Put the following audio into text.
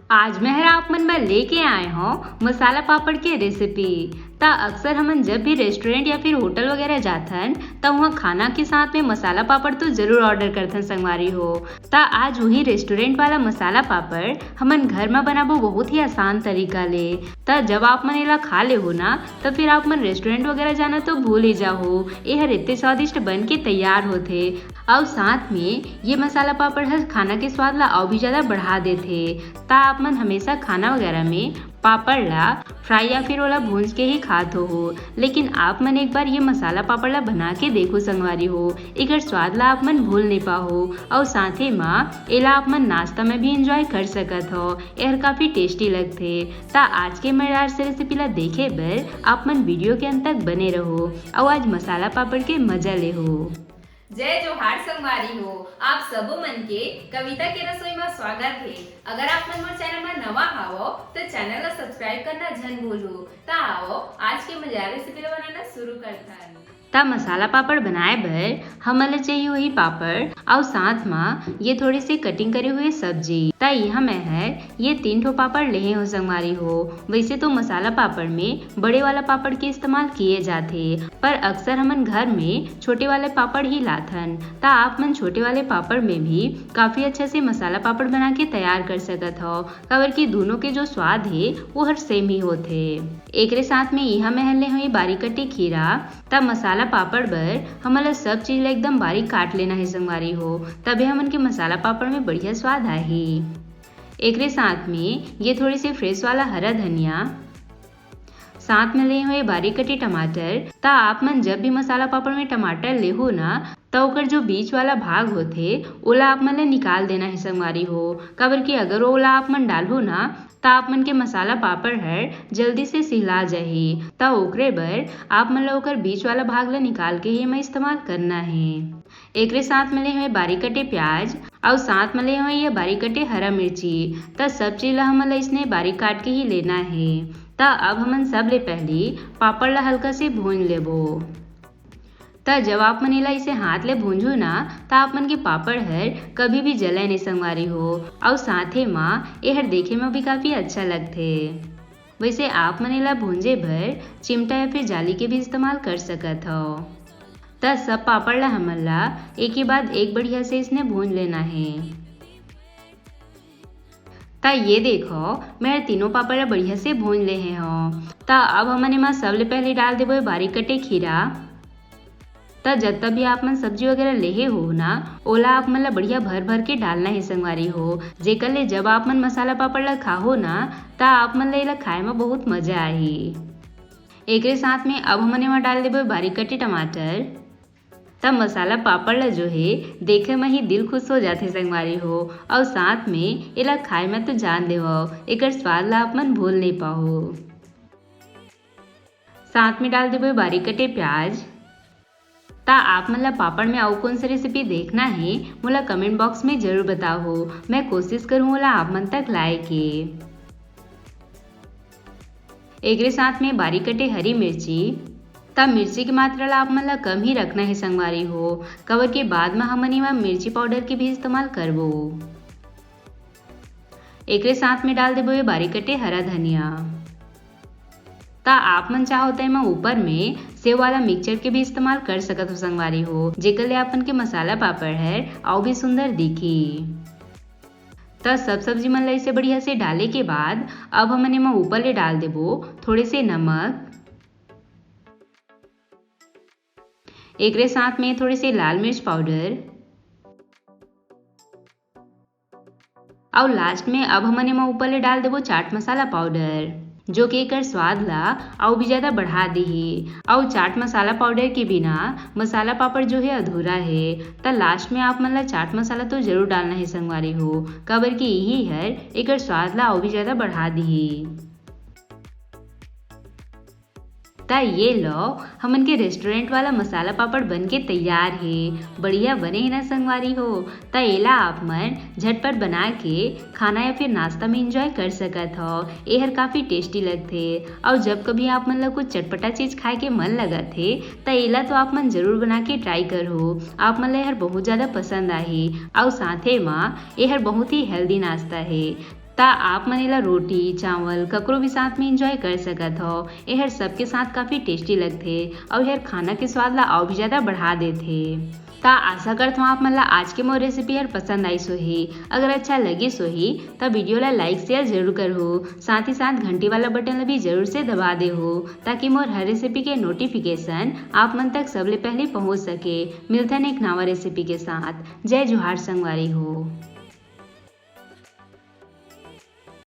आज मैं आप मन में लेके आए हूँ मसाला पापड़ के रेसिपी। अक्सर हमन जब भी रेस्टोरेंट या फिर होटल वगैरह जाथन वहाँ खाना के साथ में मसाला पापड़ तो जरूर ऑर्डर करथन संगवारी हो। आज वही रेस्टोरेंट वाला मसाला पापड़ हमन घर में बनाबो बहुत ही आसान तरीका ले। जब आप मन एला खा ले हो ना तो फिर आप मन रेस्टोरेंट वगैरह जाना तो भूल ही जाओ। यह इतने स्वादिष्ट बन के तैयार होते और साथ में ये मसाला पापड़ हर खाना के स्वाद ला और भी ज्यादा बढ़ा देते। आप मन हमेशा खाना वगैरह में पापड़ ला फ्राई या फिर ओला भूंज के ही खात हो, लेकिन आप मन एक बार ये मसाला पापड़ ला बना के देखो संगवारी हो। एकर स्वाद ला आप मन भूल नहीं पाहो और साथ ही में एला आप मन नाश्ता में भी एंजॉय कर सकत हो। यह काफी टेस्टी लगते। आज के मजेदार से रेसिपी ला देखे बर आप मन वीडियो के अंत तक बने रहो और आज मसाला पापड़ के मजा ले हो। जय जोहार संगवारी हो, आप सबो मन के कविता के रसोई में स्वागत है। अगर आप मन मोर चैनल में नवा हावो तो चैनल ला सब्सक्राइब करना जन भूलो। आओ आज के मजेदार रेसिपी ला बनाना शुरू करता है। मसाला पापड़ बनाए बर हमन ला चाहिए वही पापड़ और साथ में ये थोड़ी सी कटिंग करे हुए सब्जी। यहाँ मैं है ये 3 ठो पापड़ ले हो संगवारी हो। वैसे तो मसाला पापड़ में बड़े वाला पापड़ के इस्तेमाल किए जाते, पर अक्सर हमन घर में छोटे वाले पापड़ ही लाथन। आप मन छोटे वाले पापड़ में भी काफी अच्छा से मसाला पापड़ बना के तैयार कर सकत हो, काबर की दोनों के जो स्वाद है वो हर सेम ही होते। एक साथ में यहाँ मैं ले हुई बारीक कटी खीरा। मसाला पापड़ बर हमला सब चीज एकदम बारीक काट लेना है संगवारी हो, तबे हमन के मसाला पापड़ में बढ़िया स्वाद आही। एक साथ में ये थोड़ी सी फ्रेश वाला हरा धनिया, साथ में ले हुए बारीक कटी टमाटर। आप मन जब भी मसाला पापड़ में टमाटर ले हो ना तो ओकर जो बीच वाला भाग होते ओला आप मन ले निकाल देना है संगवारी हो, काबर की अगर ओला आप मन डालहो ना आप मन के मसाला पापड़ है जल्दी से सिला जाही। ओकरे बर आप मन ला ओकर बीच वाला भाग ला निकाल के ही हमें इस्तेमाल करना है। एक साथ में ले हुए बारीक कटे प्याज और साथ में ले हुए ये बारीक कटे हरा मिर्ची। सब चीज ला हमन ला इसने बारीक काट के ही लेना है। अब हमन सब ले पहले पापड़ ला हल्का से भून लेबो। जब आप मन इला इसे हाथ ले भूंजू ना आप मन के पापड़ है कभी भी जले नहीं संगवारी हो और साथ ही माँ यह देखे में भी काफी अच्छा लगते। वैसे आप मन इला भूंजे भर चिमटा या फिर जाली के भी इस्तेमाल कर सकत हो। सब पापड़ ला हमन ला एक ही बाद एक बढ़िया से इसने भून लेना है। ये देखो मैं तीनों पापड़ ला बढ़िया से भून ले हो। अब हमन एमा सबले पहले डाल देबो बारीक कटे खीरा। जब तक भी आप मन सब्जी वगैरह लेहे हो ना ओला आप मन ला बढ़िया भर भर के डालना है संगवारी हो, जेकर ले जब आप मन मसाला पापड़ ला खाहो ना आप मन ला खाए में बहुत मजा आही। एक साथ में अब हमन एमा डाल देबो बारीक कटे टमाटर। मसाला पापड़ ला जो है देखे में ही दिल खुश हो जाते संगवारी हो और साथ में एला खाए में तो जान देवो, एकर स्वाद ला आप मन भूल नहीं पाओ। साथ में डाल देबो बारीक कटे प्याज। आप मन ला पापड़ में और कौन सी रेसिपी देखना है मोला कमेंट बॉक्स में जरूर बताओ, मैं कोशिश करूँ मोला आप मन तक लाए के। एक साथ में बारीक कटे हरी मिर्ची। मिर्ची की मात्रा ला आप मन ला कम ही रखना है संगवारी हो, कवर के बाद में हमन एमा मिर्ची पाउडर के भी इस्तेमाल करबो। एक साथ में डाल देबो ये बारीक कटे हरा धनिया। आप मन चाहो तो एमा ऊपर में सेव वाला मिक्सचर के भी इस्तेमाल कर सकत हो संगवारी हो, जेकर ले आपन के मसाला पापड़ है और भी सुंदर दिखी। सब सब्जी मन ला इसे बढ़िया से डाले के बाद अब हमन एमा ऊपर ले डाल देबो थोड़े से नमक। एक साथ में थोड़े से लाल मिर्च पाउडर और लास्ट में अब हमन एमा ऊपर ले डाल देबो चाट मसाला पाउडर, जो कि एकर स्वाद ला और भी ज्यादा बढ़ा दी। और चाट मसाला पाउडर के बिना मसाला पापड़ जो है अधूरा है। लास्ट में आप मन ला चाट मसाला तो जरूर डालना है संगवारी हो, काबर की यही है एकर स्वाद ला और भी ज्यादा बढ़ा दी। ये लो हमन के रेस्टोरेंट वाला मसाला पापड़ बन के तैयार है। बढ़िया बने ही ना संगवारी हो। एला आप मन झटपट बना के खाना या फिर नाश्ता में एंजॉय कर सकत हो। यह काफी टेस्टी लगते और जब कभी आप मन ला कुछ चटपटा चीज खाए के मन लगत है एला तो आप मन जरूर बना के ट्राई करो। आप मन ला यह बहुत ज्यादा पसंद आही और साथे में यह बहुत ही हेल्दी नाश्ता है। ता आप मनेला रोटी चावल ककरो भी साथ में एंजॉय कर सकत हो। एहर सबके साथ काफी टेस्टी लगथे और एहर खाना के स्वाद ला और भी ज्यादा बढ़ा देथे। ता आशा करत हूँ आप मन ला आज के मोर रेसिपी हर पसंद आई सोही। अगर अच्छा लगी सोही तब वीडियो ला लाइक शेयर जरूर करहु। साथ ही साथ घंटी वाला बटन ला भी जरूर से दबा देहु ताकि मोर हर रेसिपी के नोटिफिकेशन आप मन तक सबले पहले पहुँच सके। मिलथन एक नवा रेसिपी के साथ। जय जोहार संगवारी हो।